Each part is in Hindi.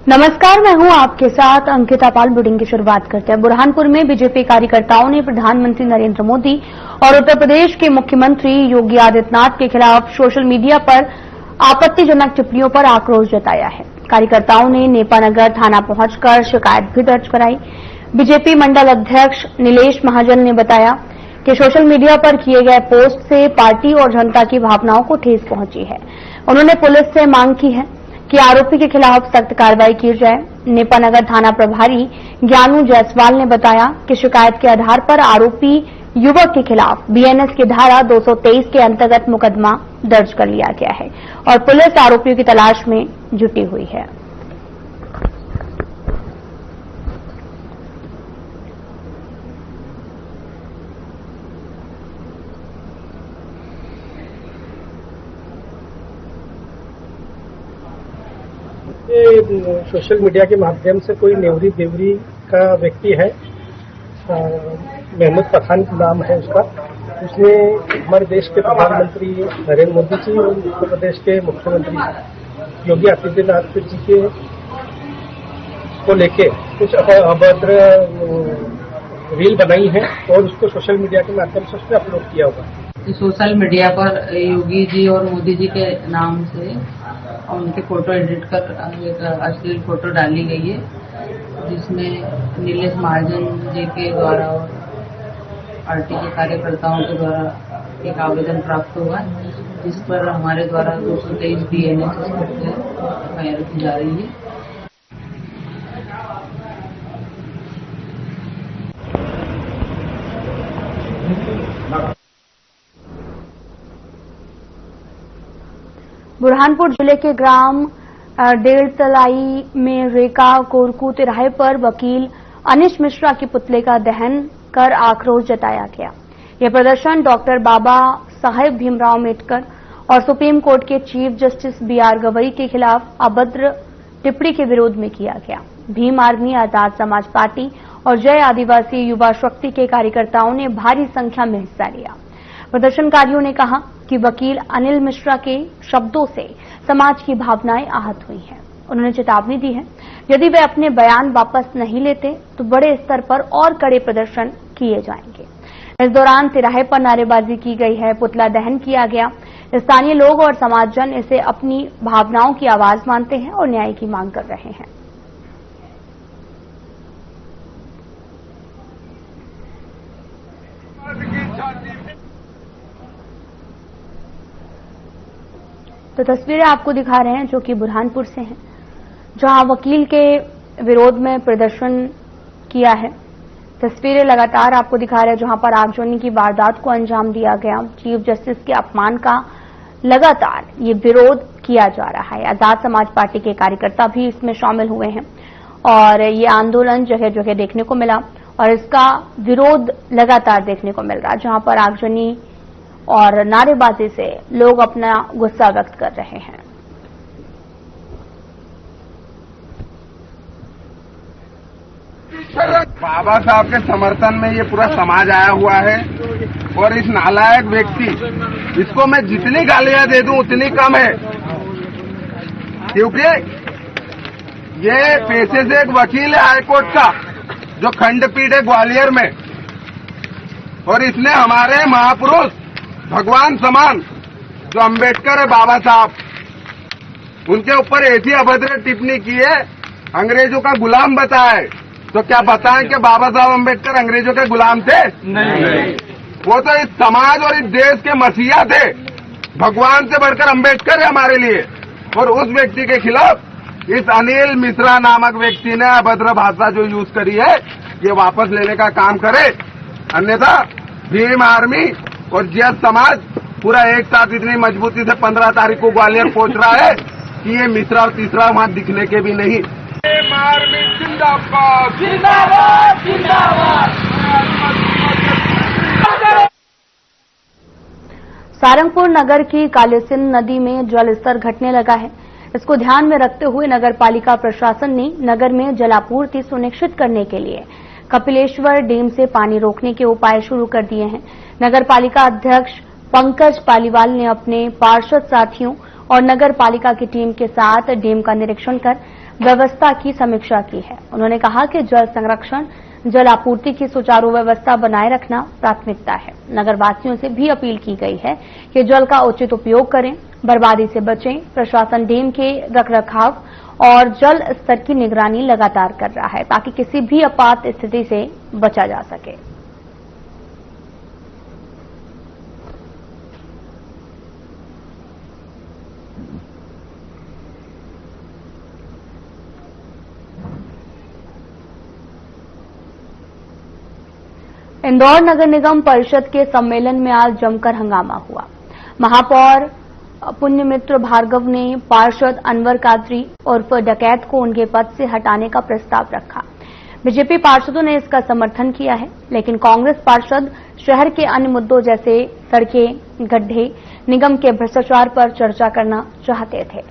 नमस्कार, मैं हूं आपके साथ अंकिता पाल। बुलेटिन की शुरुआत करते हैं। बुरहानपुर में बीजेपी कार्यकर्ताओं ने प्रधानमंत्री नरेंद्र मोदी और उत्तर प्रदेश के मुख्यमंत्री योगी आदित्यनाथ के खिलाफ सोशल मीडिया पर आपत्तिजनक टिप्पणियों पर आक्रोश जताया है। कार्यकर्ताओं ने नेपानगर थाना पहुंचकर शिकायत भी दर्ज कराई। बीजेपी मंडल अध्यक्ष नीलेश महाजन ने बताया कि सोशल मीडिया पर किए गए पोस्ट से पार्टी और जनता की भावनाओं को ठेस पहुंची है। उन्होंने पुलिस से मांग की है कि आरोपी के खिलाफ सख्त कार्रवाई की जाए। नेपानगर थाना प्रभारी ज्ञानू जायसवाल ने बताया कि शिकायत के आधार पर आरोपी युवक के खिलाफ बीएनएस की धारा 223 के अंतर्गत मुकदमा दर्ज कर लिया गया है और पुलिस आरोपियों की तलाश में जुटी हुई है। सोशल मीडिया के माध्यम से कोई नेवरी देवरी का व्यक्ति है, महमूद पठान नाम है उसका। उसने हमारे देश के प्रधानमंत्री नरेंद्र मोदी जी और उत्तर प्रदेश के मुख्यमंत्री योगी आदित्यनाथ जी के को लेके कुछ अभद्र रील बनाई है और उसको सोशल मीडिया के माध्यम से उसने अपलोड किया होगा। सोशल मीडिया पर योगी जी और मोदी जी के नाम से उनके फोटो एडिट कर एक अश्लील फोटो डाली गई है, जिसमें नीलेश महाजन जी के द्वारा और पार्टी के कार्यकर्ताओं के द्वारा एक आवेदन प्राप्त हुआ, जिस पर हमारे द्वारा 223 बीएनएस एफआईआर की जा रही है। बुरहानपुर जिले के ग्राम डेढ़तलाई में रेका कोरकू तिराहे पर वकील अनिश मिश्रा के पुतले का दहन कर आक्रोश जताया गया। यह प्रदर्शन डॉक्टर बाबा साहेब भीमराव अम्बेडकर और सुप्रीम कोर्ट के चीफ जस्टिस बीआर गवई के खिलाफ अभद्र टिप्पणी के विरोध में किया गया। भीम आर्मी, आजाद समाज पार्टी और जय आदिवासी युवा शक्ति के कार्यकर्ताओं ने भारी संख्या में हिस्सा लिया। प्रदर्शनकारियों ने कहा कि वकील अनिल मिश्रा के शब्दों से समाज की भावनाएं आहत हुई हैं। उन्होंने चेतावनी दी है, यदि वे अपने बयान वापस नहीं लेते तो बड़े स्तर पर और कड़े प्रदर्शन किए जाएंगे। इस दौरान तिराहे पर नारेबाजी की गई है, पुतला दहन किया गया। स्थानीय लोग और समाजजन इसे अपनी भावनाओं की आवाज मानते हैं और न्याय की मांग कर रहे हैं। तो तस्वीरें आपको दिखा रहे हैं जो कि बुरहानपुर से हैं, जहां वकील के विरोध में प्रदर्शन किया है। तस्वीरें लगातार आपको दिखा रहे हैं जहां पर आगजनी की वारदात को अंजाम दिया गया। चीफ जस्टिस के अपमान का लगातार ये विरोध किया जा रहा है। आजाद समाज पार्टी के कार्यकर्ता भी इसमें शामिल हुए हैं और ये आंदोलन जगह जगह देखने को मिला और इसका विरोध लगातार देखने को मिल रहा, जहां पर आगजनी और नारेबाजी से लोग अपना गुस्सा व्यक्त कर रहे हैं। बाबा साहब के समर्थन में ये पूरा समाज आया हुआ है और इस नालायक व्यक्ति, इसको मैं जितनी गालियां दे दूं उतनी कम है, क्योंकि ये पेशे से एक वकील है हाईकोर्ट का, जो खंडपीठ है ग्वालियर में, और इसने हमारे महापुरुष भगवान समान जो अम्बेडकर है बाबा साहब, उनके ऊपर ऐसी अभद्र टिप्पणी की है, अंग्रेजों का गुलाम बताए। तो क्या बताएं कि बाबा साहब अम्बेडकर अंग्रेजों के गुलाम थे? नहीं। वो तो इस समाज और इस देश के मसीहा थे। भगवान से बढ़कर अम्बेडकर है हमारे लिए। और उस व्यक्ति के खिलाफ इस अनिल मिश्रा नामक व्यक्ति ने अभद्र भाषा जो यूज करी है, ये वापस लेने का काम करे, अन्यथा भीम आर्मी और जैत समाज पूरा एक साथ इतनी मजबूती से 15 तारीख को ग्वालियर पहुंच रहा है कि ये मिश्रा और तीसरा वहां दिखने के भी नहीं। भीम आर्मी जिंदाबाद, जिंदाबाद, जिंदाबाद। सारंगपुर नगर की कालीसिंध नदी में जल स्तर घटने लगा है। इसको ध्यान में रखते हुए नगर पालिका प्रशासन ने नगर में जलापूर्ति सुनिश्चित करने के लिए कपिलेश्वर डैम से पानी रोकने के उपाय शुरू कर दिए हैं। नगर पालिका अध्यक्ष पंकज पालीवाल ने अपने पार्षद साथियों और नगर पालिका की टीम के साथ डैम का निरीक्षण कर व्यवस्था की समीक्षा की है। उन्होंने कहा कि जल संरक्षण, जल आपूर्ति की सुचारू व्यवस्था बनाए रखना प्राथमिकता है। नगरवासियों से भी अपील की गई है कि जल का उचित उपयोग करें, बर्बादी से बचें। प्रशासन डैम के रखरखाव और जल स्तर की निगरानी लगातार कर रहा है ताकि किसी भी आपात स्थिति से बचा जा सके। इंदौर नगर निगम परिषद के सम्मेलन में आज जमकर हंगामा हुआ। महापौर पुण्यमित्र भार्गव ने पार्षद अनवर कादरी उर्फ डकैत को उनके पद से हटाने का प्रस्ताव रखा। बीजेपी पार्षदों ने इसका समर्थन किया है, लेकिन कांग्रेस पार्षद शहर के अन्य मुद्दों जैसे सड़कें, गड्ढे, निगम के भ्रष्टाचार पर चर्चा करना चाहते थे।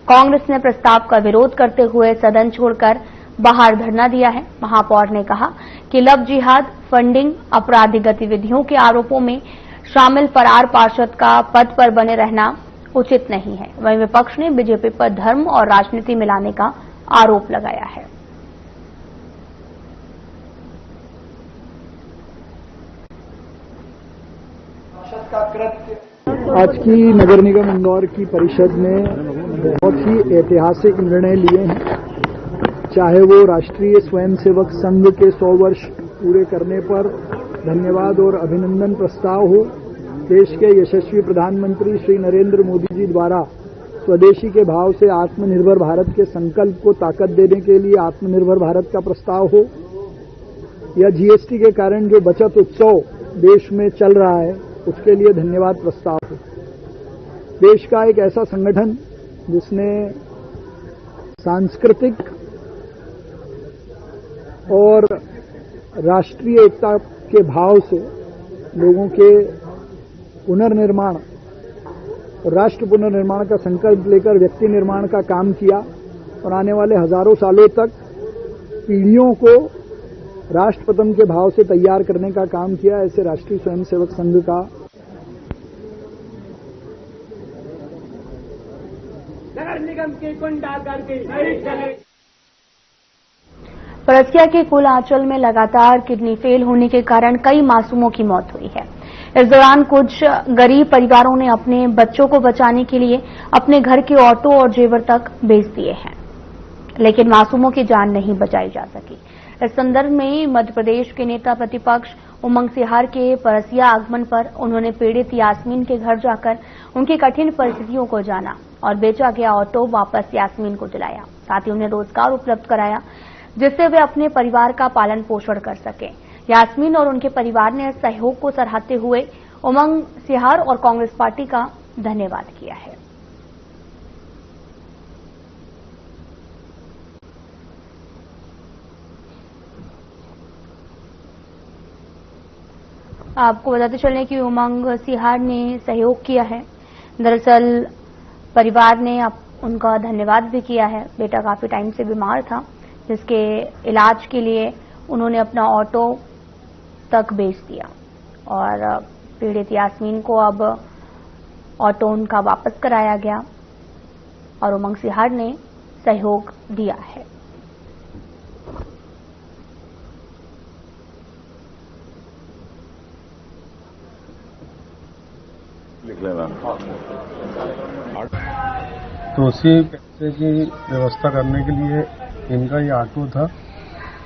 कांग्रेस ने प्रस्ताव का विरोध करते हुए सदन छोड़कर बाहर धरना दिया है। महापौर ने कहा कि लव जिहाद, फंडिंग, आपराधिक गतिविधियों के आरोपों में शामिल फरार पार्षद का पद पर बने रहना उचित नहीं है। वहीं विपक्ष ने बीजेपी पर धर्म और राजनीति मिलाने का आरोप लगाया है। आज की नगर निगम इंदौर की परिषद ने बहुत ही ऐतिहासिक निर्णय लिए हैं। चाहे वो राष्ट्रीय स्वयंसेवक संघ के 100 वर्ष पूरे करने पर धन्यवाद और अभिनंदन प्रस्ताव हो, देश के यशस्वी प्रधानमंत्री श्री नरेंद्र मोदी जी द्वारा स्वदेशी के भाव से आत्मनिर्भर भारत के संकल्प को ताकत देने के लिए आत्मनिर्भर भारत का प्रस्ताव हो, या जीएसटी के कारण जो बचत उत्सव देश में चल रहा है उसके लिए धन्यवाद प्रस्ताव हो। देश का एक ऐसा संगठन जिसने सांस्कृतिक और राष्ट्रीय एकता के भाव से लोगों के पुनर्निर्माण और राष्ट्र पुनर्निर्माण का संकल्प लेकर व्यक्ति निर्माण का काम किया और आने वाले हजारों सालों तक पीढ़ियों को राष्ट्रपतन के भाव से तैयार करने का काम किया। ऐसे राष्ट्रीय स्वयंसेवक संघ का नगर निगम की गुंडागर्दी नहीं चलेगी। परसिया के कुल आंचल में लगातार किडनी फेल होने के कारण कई मासूमों की मौत हुई है। इस दौरान कुछ गरीब परिवारों ने अपने बच्चों को बचाने के लिए अपने घर के ऑटो और जेवर तक बेच दिए हैं, लेकिन मासूमों की जान नहीं बचाई जा सकी। इस संदर्भ में मध्य प्रदेश के नेता प्रतिपक्ष उमंग सिहार के परसिया आगमन पर उन्होंने पीड़ित यास्मीन के घर जाकर उनकी कठिन परिस्थितियों को जाना और बेचा गया ऑटो वापस यास्मीन को दिलाया। साथ ही उन्हें रोजगार उपलब्ध कराया जिससे वे अपने परिवार का पालन पोषण कर सकें। यास्मीन और उनके परिवार ने सहयोग को सराहते हुए उमंग सिहार और कांग्रेस पार्टी का धन्यवाद किया है। आपको बताते चलें कि उमंग सिहार ने सहयोग किया है। दरअसल परिवार ने उनका धन्यवाद भी किया है। बेटा काफी टाइम से बीमार था, जिसके इलाज के लिए उन्होंने अपना ऑटो तक बेच दिया और पीड़ित यास्मीन को अब ऑटो उनका वापस कराया गया और उमंग सिहार ने सहयोग दिया है। तो उसी पैसे की व्यवस्था करने के लिए इनका ये ऑटो था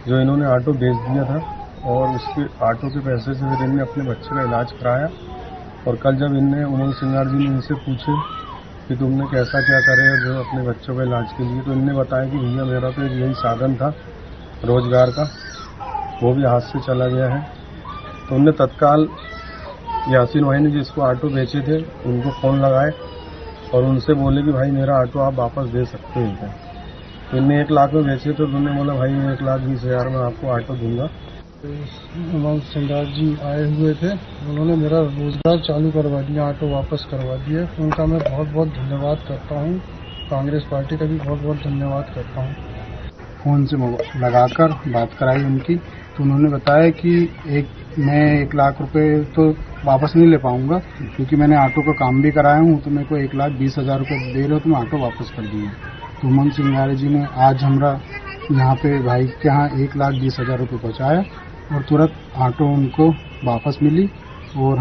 जो इन्होंने ऑटो बेच दिया था और उसके ऑटो के पैसे से फिर इनने अपने बच्चे का इलाज कराया। और कल जब इनने उमंग सिंगार जी ने इनसे पूछे कि तुमने कैसा क्या करे जो अपने बच्चों के इलाज के लिए, तो इनने बताया कि भैया मेरा तो यही साधन था रोजगार का, वो भी हाथ से चला गया है। तो उनने तत्काल यासीन भाई ने जिसको ऑटो बेचे थे उनको फोन लगाए और उनसे बोले कि भाई मेरा ऑटो आप वापस दे सकते हैं क्या। तो इनने 1 लाख में बेचे तो उन्होंने बोला भाई 1,20,000 में आपको ऑटो दूंगा। उमंग सिंगार जी आए हुए थे, उन्होंने मेरा रोजगार चालू करवा दिया, ऑटो वापस करवा दिया। उनका मैं बहुत बहुत धन्यवाद करता हूँ। कांग्रेस पार्टी का भी बहुत बहुत धन्यवाद करता हूँ। फोन से लगाकर बात कराई उनकी, तो उन्होंने बताया कि मैं 1 लाख रुपए तो वापस नहीं ले पाऊंगा क्योंकि मैंने ऑटो का काम भी कराया हूँ, तो मेरे को 1,20,000 रुपये दे रहे हो तो मैं ऑटो वापस कर दूंगा। तो उमंग सिंगारे जी ने आज हमरा यहाँ पे भाई के यहाँ 1,20,000 रुपये पहुँचाया और तुरंत ऑटो उनको वापस मिली और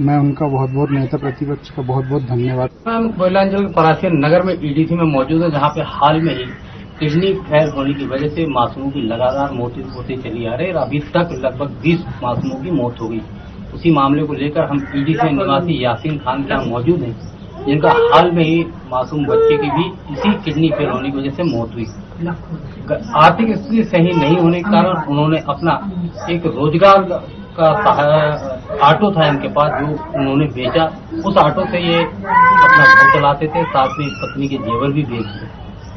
मैं उनका बहुत बहुत नेता प्रतिपक्ष का बहुत बहुत धन्यवाद। हम कोयलांचल के परासिया नगर में ईडीसी में मौजूद है, जहाँ पे हाल में ही किडनी फेल होने की वजह से मासूमों की लगातार मौतें होती चली आ रही है और अभी तक लगभग 20 मासूमों की मौत हो गई। उसी मामले को लेकर हम ईडीसी निवासी यासीन खान के यहाँ मौजूद हैं, जिनका हाल में ही मासूम बच्चे की भी इसी किडनी फेल होने की वजह से मौत हुई। आर्थिक स्थिति सही नहीं होने के कारण उन्होंने अपना एक रोजगार का ऑटो था इनके पास, जो उन्होंने बेचा। उस ऑटो से ये अपना घर चलाते थे, साथ में पत्नी के जेवर भी बेचते।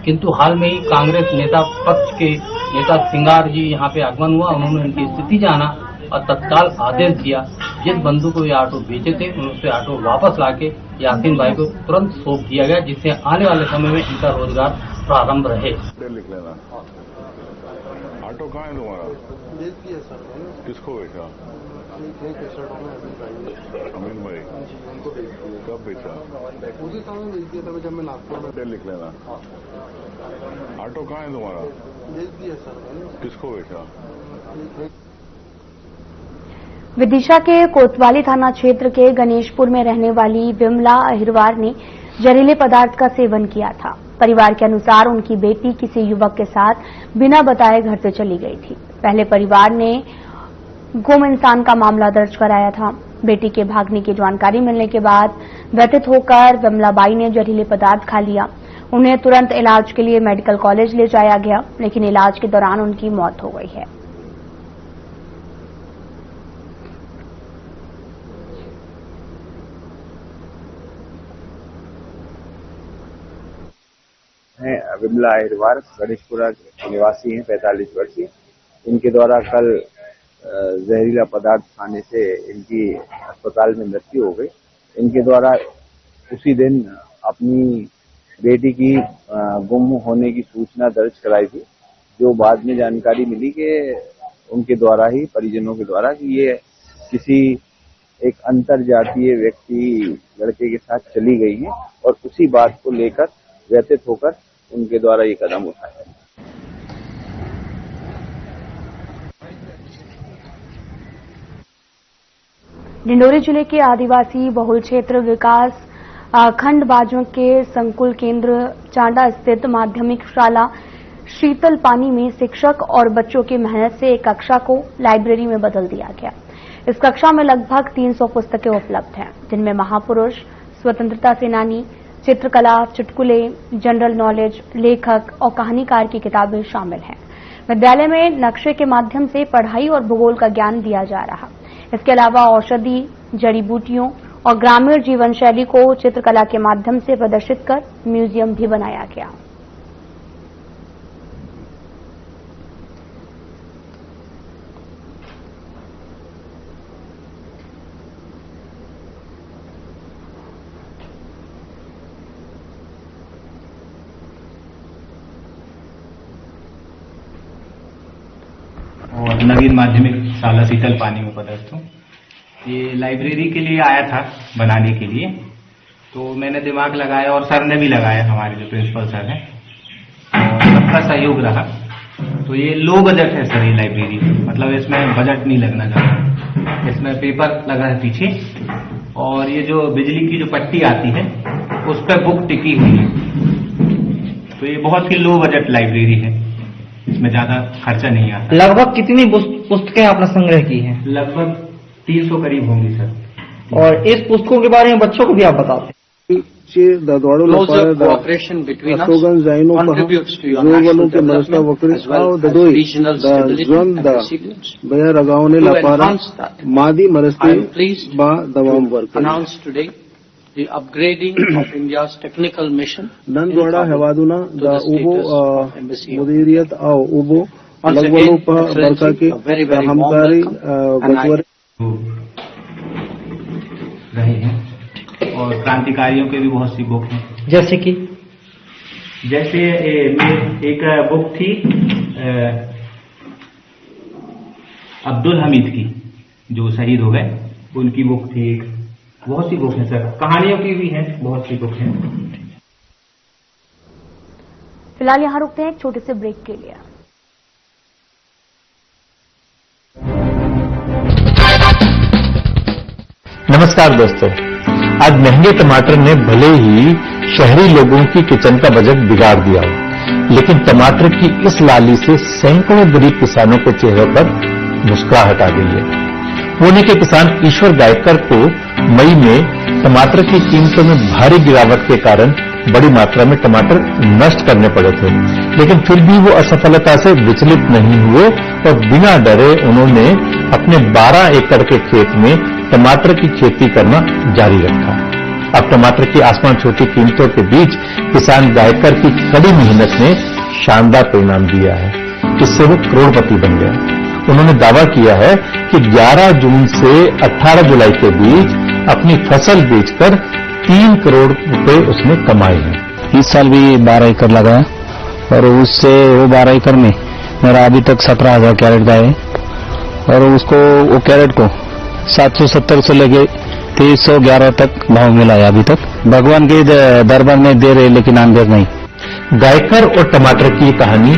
किंतु हाल में ही कांग्रेस नेता पक्ष के नेता सिंगार जी यहाँ पे आगमन हुआ, उन्होंने इनकी स्थिति जाना और तत्काल आदेश दिया। जिस बंधु को ये ऑटो बेचे थे उनसे ऑटो वापस लाके यासीन भाई को तुरंत सौंप दिया गया, जिससे आने वाले समय में इनका रोजगार प्रारंभ रहे। लिख लेना। ऑटो कहाँ है तुम्हारा? बेच दिया सर। किसको बेचा? अमीन भाई। कब बेचा? उसी समय बेच दिया था जब मैं नागपुर में। लिख लेना। ऑटो कहाँ है तुम्हारा? बेच दिया सर। किसको बेचा? विदिशा के कोतवाली थाना क्षेत्र के गणेशपुर में रहने वाली विमला अहिरवार ने जहरीले पदार्थ का सेवन किया था। परिवार के अनुसार उनकी बेटी किसी युवक के साथ बिना बताए घर से चली गई थी। पहले परिवार ने गुम इंसान का मामला दर्ज कराया था। बेटी के भागने की जानकारी मिलने के बाद व्यथित होकर विमलाबाई ने जहरीले पदार्थ खा लिया। उन्हें तुरंत इलाज के लिए मेडिकल कॉलेज ले जाया गया, लेकिन इलाज के दौरान उनकी मौत हो गई है। विमला अहिरवार गणेशपुरा निवासी हैं, 45 वर्षीय। इनके द्वारा कल जहरीला पदार्थ खाने से इनकी अस्पताल में मृत्यु हो गई। इनके द्वारा उसी दिन अपनी बेटी की गुम होने की सूचना दर्ज कराई थी, जो बाद में जानकारी मिली कि उनके द्वारा ही, परिजनों के द्वारा, कि ये किसी एक अंतर जातीय व्यक्ति लड़के के साथ चली गई हैं और उसी बात को लेकर व्यथित होकर उनके द्वारा ये कदम उठाया। डिंडोरी जिले के आदिवासी बहुल क्षेत्र विकास खंड बाजों के संकुल केंद्र चांडा स्थित माध्यमिक शाला शीतल पानी में शिक्षक और बच्चों की मेहनत से एक कक्षा को लाइब्रेरी में बदल दिया गया। इस कक्षा में लगभग 300 पुस्तकें उपलब्ध हैं, जिनमें महापुरुष, स्वतंत्रता सेनानी, चित्रकला, चुटकुले, जनरल नॉलेज, लेखक और कहानीकार की किताबें शामिल हैं। विद्यालय में नक्शे के माध्यम से पढ़ाई और भूगोल का ज्ञान दिया जा रहा। इसके अलावा औषधि, जड़ी बूटियों और ग्रामीण जीवन शैली को चित्रकला के माध्यम से प्रदर्शित कर म्यूजियम भी बनाया गया। और नवीन माध्यमिक शाला शीतल पानी में पदस्थ हूँ। ये लाइब्रेरी के लिए आया था बनाने के लिए, तो मैंने दिमाग लगाया और सर ने भी लगाया, हमारे जो प्रिंसिपल सर हैं, और सबका सहयोग रहा। तो ये लो बजट है सर, ये लाइब्रेरी, मतलब इसमें बजट नहीं लगना चाहता। इसमें पेपर लगा है पीछे और ये जो बिजली की जो पट्टी आती है उस पर बुक टिकी हुई है। तो ये बहुत ही लो बजट लाइब्रेरी है, इसमें ज्यादा खर्चा नहीं आता। लगभग कितनी पुस्तकें आपने संग्रह की हैं? लगभग 300 करीब होंगी सर। और इस पुस्तकों के बारे में बच्चों को भी आप बताते हैं। Closer cooperation between us contributes to your national development as well as regional stability and resilience. To enhance that, I am pleased to announce today the upgrading of India's technical mission in Kabul to the status of embassy. Once again, Excellency, a very, very warm welcome, and रहे हैं। और क्रांतिकारियों के भी बहुत सी बुक हैं, जैसे कि एक बुक थी अब्दुल हमीद की, जो शहीद हो गए, उनकी बुक थी एक। बहुत सी बुक हैं सर, कहानियों की भी हैं, बहुत सी बुक हैं। फिलहाल यहां रुकते हैं एक छोटे से ब्रेक के लिए। नमस्कार दोस्तों, आज महंगे टमाटर ने भले ही शहरी लोगों की किचन का बजट बिगाड़ दिया हो, लेकिन टमाटर की इस लाली से सैकड़ों गरीब किसानों के चेहरे पर मुस्कुराहट आ गई है। पुणे के किसान ईश्वर गायकर को मई में टमाटर की कीमतों में भारी गिरावट के कारण बड़ी मात्रा में टमाटर नष्ट करने पड़े थे, लेकिन फिर भी वो असफलता से विचलित नहीं हुए और बिना डरे उन्होंने अपने 12 एकड़ के खेत में टमाटर की खेती करना जारी रखा। अब टमाटर की आसमान छूती कीमतों के बीच किसान गायकर की कड़ी मेहनत ने शानदार परिणाम दिया है। इससे वो करोड़पति बन गया। उन्होंने दावा किया है कि 11 जून से 18 जुलाई के बीच अपनी फसल बेचकर 3 करोड़ रुपए उसने कमाए हैं। इस साल भी 12 एकड़ लगाया और उससे वो 12 एकड़ में मेरा अभी तक 17,000 कैरेट का है और वो कैरेट को 770 से लेके 2311 तक भाव मिला है अभी तक। भगवान के दरबार में दे रहे लेकिन अंदर नहीं। गायकर और टमाटर की कहानी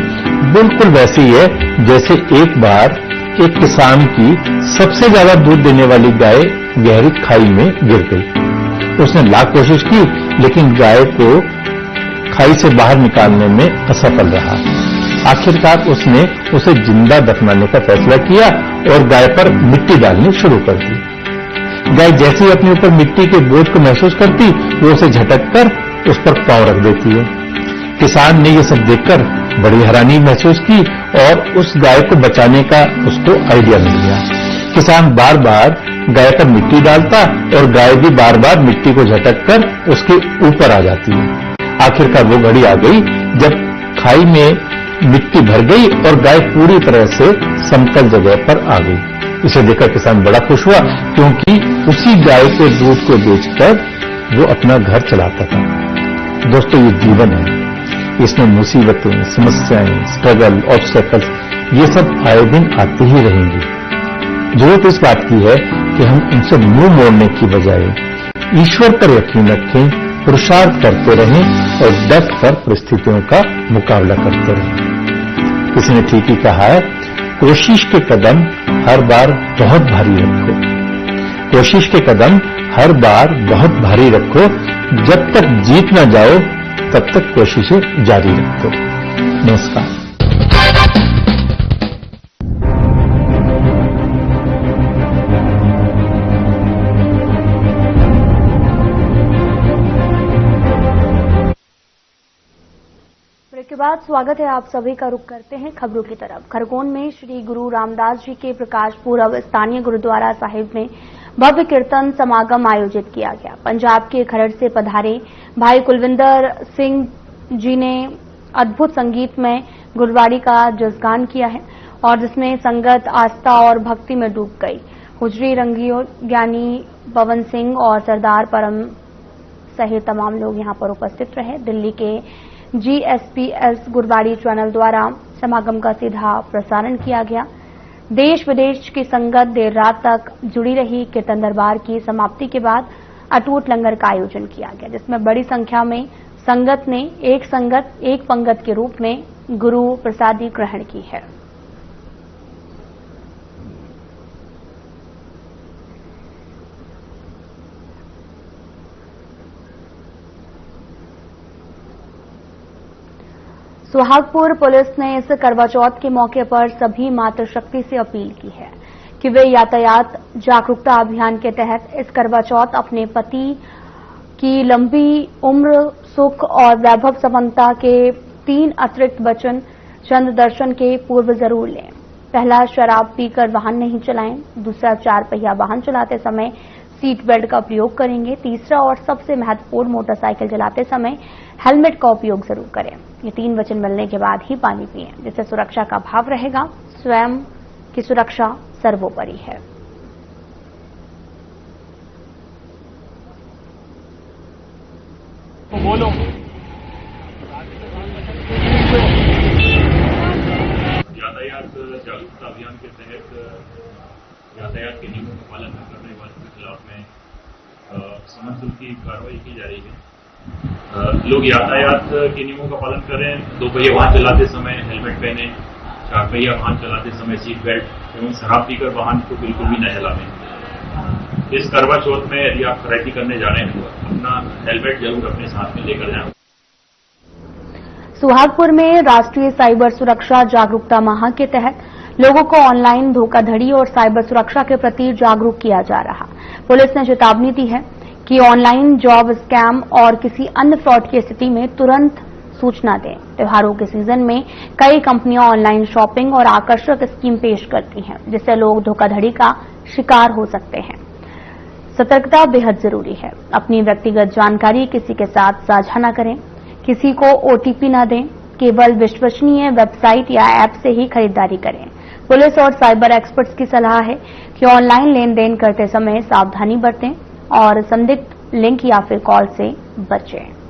बिल्कुल वैसी है जैसे एक बार एक किसान की सबसे ज्यादा दूध देने वाली गाय गहरी खाई में गिर गई। उसने लाख कोशिश की लेकिन गाय को खाई से बाहर निकालने में असफल रहा। आखिरकार उसने उसे जिंदा दफनाने का फैसला किया और गाय पर मिट्टी डालनी शुरू कर दी। गाय जैसे ही अपने ऊपर मिट्टी के बोझ को महसूस करती वो उसे झटककर उस पर पांव रख देती है। किसान ने ये सब देखकर बड़ी हैरानी महसूस की और उस गाय को बचाने का उसको आइडिया मिल गया। किसान बार बार गाय पर मिट्टी डालता और गाय भी बार बार मिट्टी को झटककर उसके ऊपर आ जाती है। आखिरकार वो घड़ी आ गई जब खाई में मिट्टी भर गई और गाय पूरी तरह से समतल जगह पर आ गई। इसे देखकर किसान बड़ा खुश हुआ क्योंकि उसी गाय के दूध को बेचकर वो अपना घर चलाता था। दोस्तों, ये जीवन है, इसमें मुसीबतें, समस्याएं, स्ट्रगल, ऑब्स्टेकल्स ये सब आए दिन आती ही रहेंगी। जरूरत इस बात की है कि हम उनसे मुंह मोड़ने की बजाय ईश्वर पर यकीन रखें, पुरुषार्थ करते रहें और डट कर परिस्थितियों का मुकाबला करते रहें। किसी ने ठीक ही कहा है, कोशिश के कदम हर बार बहुत भारी रखो। कोशिश के कदम हर बार बहुत भारी रखो, जब तक जीत न जाओ तब तक कोशिशें जारी रखो। नमस्कार। ब्रेक के बाद स्वागत है आप सभी का। रुख करते हैं खबरों की तरफ। खरगोन में श्री गुरु रामदास जी के प्रकाश पूर्व स्थानीय गुरुद्वारा साहिब में भव्य कीर्तन समागम आयोजित किया गया। पंजाब के खरड़ से पधारे भाई कुलविंदर सिंह जी ने अद्भुत संगीत में गुरुवाणी का जसगान किया है और जिसमें संगत आस्था और भक्ति में डूब गई। हुजरी रंगियो ज्ञानी पवन सिंह और सरदार परम सहित तमाम लोग यहां पर उपस्थित रहे। दिल्ली के GSPS गुरुवाणी चैनल द्वारा समागम का सीधा प्रसारण किया गया। देश विदेश की संगत देर रात तक जुड़ी रही। कीर्तन दरबार की समाप्ति के बाद अटूट लंगर का आयोजन किया गया, जिसमें बड़ी संख्या में संगत ने एक संगत एक पंगत के रूप में गुरु प्रसादी ग्रहण की है। सुहागपुर पुलिस ने इस करवा चौथ के मौके पर सभी मातृशक्ति से अपील की है कि वे यातायात जागरूकता अभियान के तहत इस करवा चौथ अपने पति की लंबी उम्र, सुख और वैभव संपन्नता के 3 अतिरिक्त वचन चंद दर्शन के पूर्व जरूर लें। पहला, शराब पीकर वाहन नहीं चलाएं। दूसरा, 4 पहिया वाहन चलाते समय सीट बेल्ट का प्रयोग करेंगे। तीसरा और सबसे महत्वपूर्ण, मोटरसाइकिल चलाते समय हेलमेट का उपयोग जरूर करें। ये 3 वचन मिलने के बाद ही पानी पिएं, जिससे सुरक्षा का भाव रहेगा। स्वयं की सुरक्षा सर्वोपरि है। बोलो। यातायात जागरूकता अभियान के तहत यातायात के नियमों का पालन न करने वालों के खिलाफ में समन शुल्क की कार्रवाई की जा रही है। लोग यातायात के नियमों का पालन करें, दो पहिया वाहन चलाते समय हेलमेट पहने, चार पहिया वाहन चलाते समय सीट बेल्ट एवं शराब पीकर वाहन को बिल्कुल भी न चलावें। इस करवा चौथ में यदि आप खरीदी करने जा रहे हैं तो अपना हेलमेट जरूर अपने साथ में लेकर जाएं। सुहागपुर में राष्ट्रीय साइबर सुरक्षा जागरूकता माह के तहत लोगों को ऑनलाइन धोखाधड़ी और साइबर सुरक्षा के प्रति जागरूक किया जा रहा। पुलिस ने चेतावनी दी है कि ऑनलाइन जॉब स्कैम और किसी अन्य फ्रॉड की स्थिति में तुरंत सूचना दें। त्योहारों के सीजन में कई कंपनियां ऑनलाइन शॉपिंग और आकर्षक स्कीम पेश करती हैं, जिससे लोग धोखाधड़ी का शिकार हो सकते हैं। सतर्कता बेहद जरूरी है। अपनी व्यक्तिगत जानकारी किसी के साथ साझा न करें, किसी को ओटीपी न दें, केवल विश्वसनीय वेबसाइट या ऐप से ही खरीदारी करें। पुलिस और साइबर एक्सपर्ट्स की सलाह है कि ऑनलाइन लेन देन करते समय सावधानी बरतें और संदिग्ध लिंक या फिर कॉल से बचें।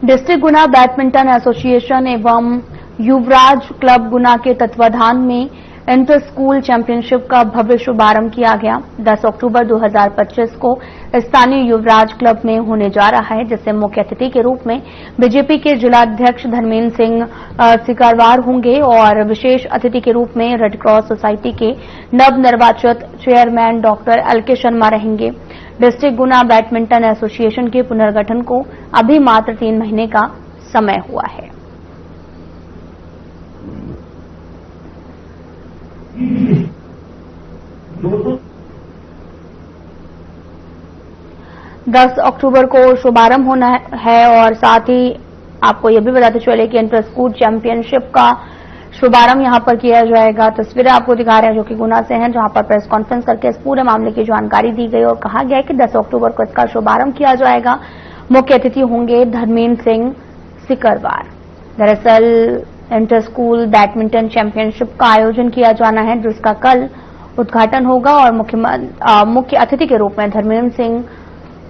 डिस्ट्रिक्ट गुना बैडमिंटन एसोसिएशन एवं युवराज क्लब गुना के तत्वाधान में इंटर स्कूल चैंपियनशिप का भव्य शुभारंभ किया गया। 10 अक्टूबर 2025 को स्थानीय युवराज क्लब में होने जा रहा है, जिससे मुख्य अतिथि के रूप में बीजेपी के जिलाध्यक्ष धर्मेंद्र सिंह सिकारवार होंगे और विशेष अतिथि के रूप में रेड क्रॉस सोसाइटी के नवनिर्वाचित चेयरमैन डॉक्टर एलके शर्मा रहेंगे। डिस्ट्रिक्ट गुना बैडमिंटन एसोसिएशन के पुनर्गठन को अभी मात्र 3 महीने का समय हुआ है। 10 अक्टूबर को शुभारंभ होना है और साथ ही आपको यह भी बताते चले कि इंटर स्कूल चैंपियनशिप का शुभारंभ यहां पर किया जाएगा। तस्वीरें आपको दिखा रहे हैं जो कि गुना से हैं, जहां पर प्रेस कॉन्फ्रेंस करके इस पूरे मामले की जानकारी दी गई और कहा गया है कि 10 अक्टूबर को इसका शुभारंभ किया जाएगा। मुख्य अतिथि होंगे धर्मेंद्र सिंह सिकरवार। दरअसल इंटर स्कूल बैडमिंटन चैंपियनशिप का आयोजन किया जाना है, जिसका कल उद्घाटन होगा और मुख्य अतिथि के रूप में धर्मेंद्र सिंह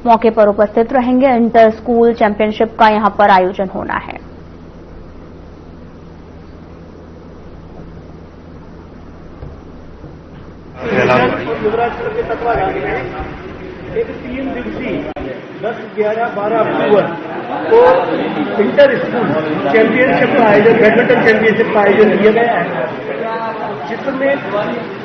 मौके पर उपस्थित रहेंगे। इंटर स्कूल चैंपियनशिप का यहां पर आयोजन होना है। युवराज क्लब के तत्वाधान में एक 3 दिवसीय 10, 11, 12 अक्टूबर को इंटर स्कूल चैंपियनशिप का आयोजन, बैडमिंटन चैंपियनशिप का आयोजन किया गया है, जिसमें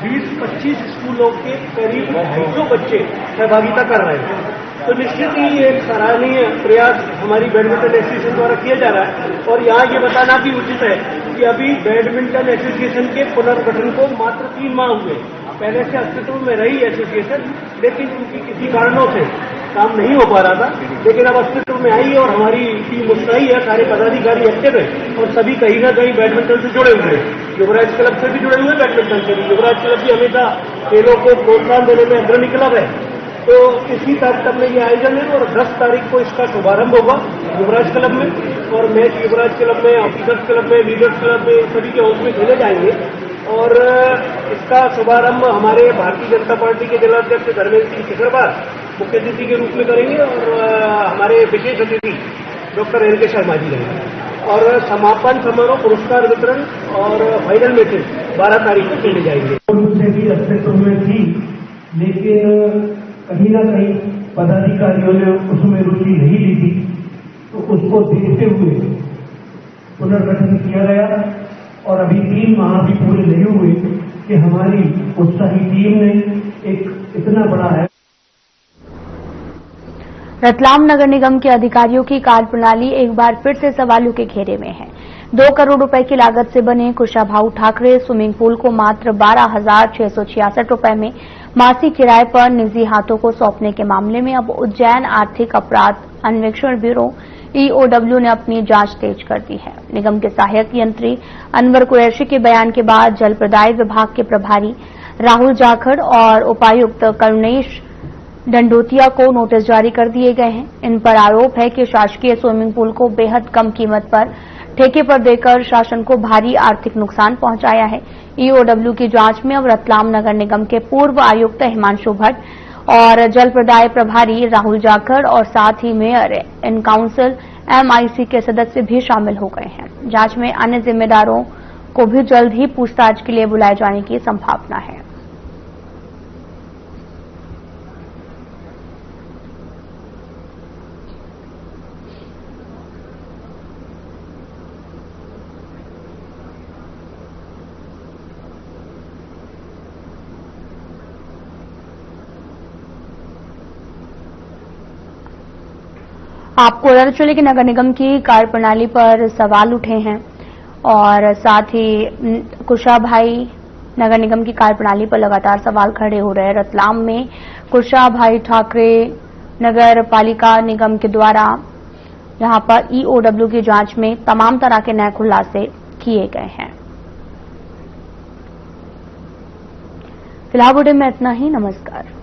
20-25 स्कूलों के करीब 250 बच्चे सहभागिता कर रहे हैं। तो निश्चित ही ये एक सराहनीय प्रयास हमारी बैडमिंटन एसोसिएशन द्वारा किया जा रहा है। और यहाँ ये बताना भी उचित है कि अभी बैडमिंटन एसोसिएशन के पुनर्गठन को मात्र 3 माह हुए। पहले से अस्तित्व में रही एसोसिएशन, लेकिन क्योंकि किसी कारणों से काम नहीं हो पा रहा था, लेकिन अब अस्तित्व में आई और हमारी टीम उत्साही है, सारे पदाधिकारी एक्टिव है और सभी कहीं न कहीं बैडमिंटन से जुड़े हुए हैं। युवराज क्लब से भी जुड़े हुए हैं, बैडमिंटन से भी। युवराज क्लब भी हमेशा खेलों को प्रोत्साहन देने में अग्रणी क्लब है। तो इसी तारतम्य में ये आयोजन है और 10 तारीख को इसका शुभारंभ होगा युवराज क्लब में, और मैच युवराज क्लब में, ऑफिसर्स क्लब में, लीडर्स क्लब में, सभी के हाउस में खेले जाएंगे। और इसका शुभारंभ हमारे भारतीय जनता पार्टी के जिलाध्यक्ष धर्मेंद्र सिंह सिकरवार मुख्य अतिथि के रूप में करेंगे और हमारे विशेष अतिथि डॉक्टर एलके शर्मा जी रहेंगे। और समापन समारोह, पुरस्कार वितरण और फाइनल मैचेस 12 तारीख को खेले जाएंगे। से भी अस्तित्व में थी, लेकिन कहीं ना कहीं पदाधिकारियों ने उसमें रुचि नहीं ली थी, तो उसको देखते हुए पुनर्गठन किया गया। और अभी 3 माह भी पूरे नहीं हुए कि हमारी उत्साही टीम ने एक इतना बड़ा है। रतलाम नगर निगम के अधिकारियों की कार्यप्रणाली एक बार फिर से सवालों के घेरे में है। 2 करोड़ रुपए की लागत से बने कुशाभाऊ ठाकरे स्विमिंग पूल को मात्र 12,666 रुपए में मासिक किराए पर निजी हाथों को सौंपने के मामले में अब उज्जैन आर्थिक अपराध अन्वेषण ब्यूरो ईओडब्ल्यू ने अपनी जांच तेज कर दी है। निगम के सहायक यंत्री अनवर कुरैशी के बयान के बाद जल प्रदाय विभाग के प्रभारी राहुल जाखड़ और उपायुक्त करुणेश डंडोतिया को नोटिस जारी कर दिए गए हैं। इन पर आरोप है कि शासकीय स्विमिंग पूल को बेहद कम कीमत पर ठेके पर देकर शासन को भारी आर्थिक नुकसान पहुंचाया है। ईओडब्ल्यू की जांच में अब रतलाम नगर निगम के पूर्व आयुक्त हिमांशु भट्ट और जल प्रदाय प्रभारी राहुल जाखड़ और साथ ही मेयर इन काउंसिल एमआईसी के सदस्य भी शामिल हो गए हैं। जांच में अन्य जिम्मेदारों को भी जल्द ही पूछताछ के लिए बुलाए जाने की संभावना है। आपको पता चले कि नगर निगम की कार्यप्रणाली पर सवाल उठे हैं और साथ ही कुशाभाई नगर निगम की कार्यप्रणाली पर लगातार सवाल खड़े हो रहे हैं। रतलाम में कुशाभाई ठाकरे नगर पालिका निगम के द्वारा यहां पर ईओडब्ल्यू की जांच में तमाम तरह के नए खुलासे किए गए हैं। फिलहाल बुलेटिन में इतना ही। नमस्कार।